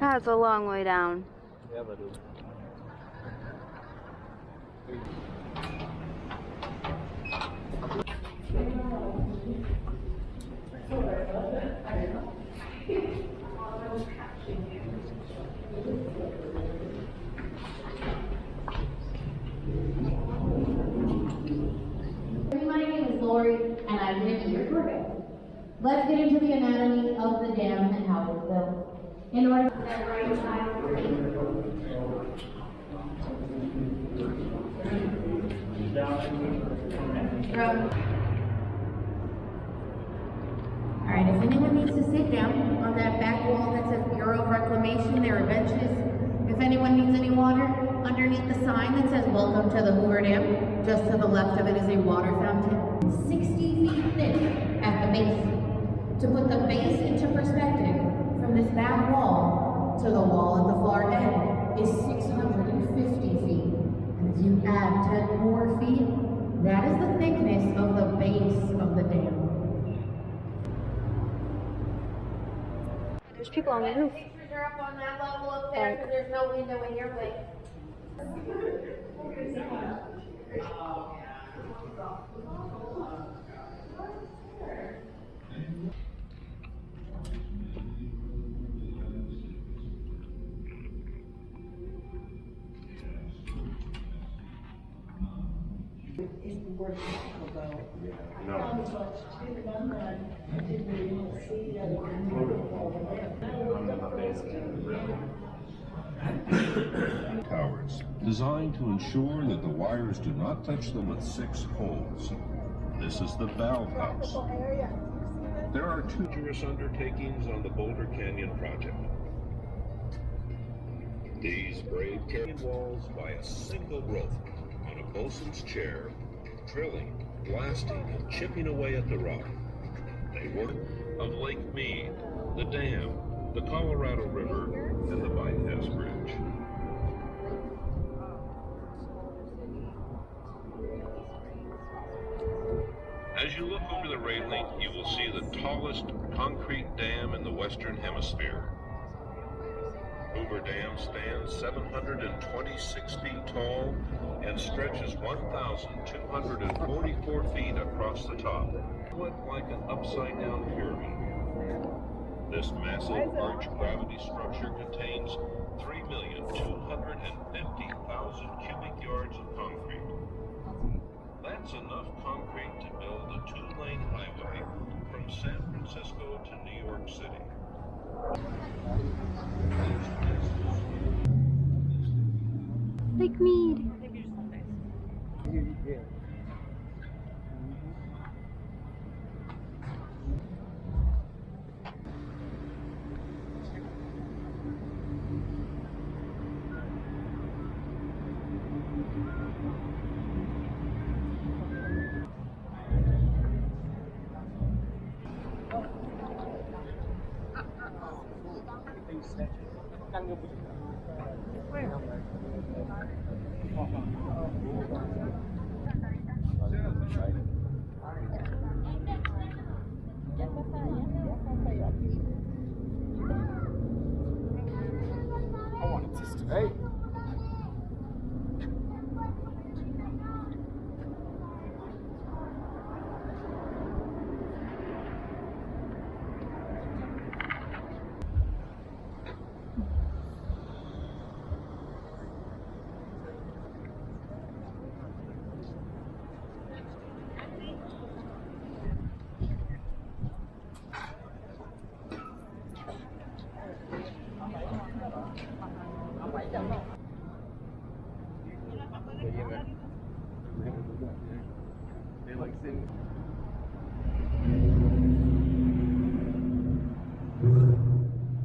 That's a long way down. Yeah, but it... My name is Lori, and I'm going to be your tour guide. Let's get into the anatomy of the dam and how it's built. In order to that right side for Alright, if anyone needs to sit down on that back wall that says Bureau of Reclamation, there are benches. If anyone needs any water, underneath the sign that says Welcome to the Hoover Dam, just to the left of it is a water fountain. 60 feet thick at the base. To put the base into perspective, from this back wall to the wall at the far end is 650 feet. And if you add 10 more feet, that is the thickness of the base of the dam. There's people on the roof. Pictures are up on that level up there because there's no window in your place. Towers, designed to ensure that the wires do not touch them with 6 holes. This is the valve house. There are 2 dangerous undertakings on the Boulder Canyon project. These brave canyon walls by a single rope on a bosun's chair, drilling, blasting, and chipping away at the rock. They were of Lake Mead, the dam, the Colorado River, and the Bypass Bridge. As you look over the railing, you will see the tallest concrete dam in the Western Hemisphere. Hoover Dam stands 726 feet tall and stretches 1,244 feet across the top, like an upside-down pyramid. This massive arch gravity structure contains 3,250,000 cubic yards of concrete. That's enough concrete to build a 2-lane highway from San Francisco to New York City. Lake Mead. Hey!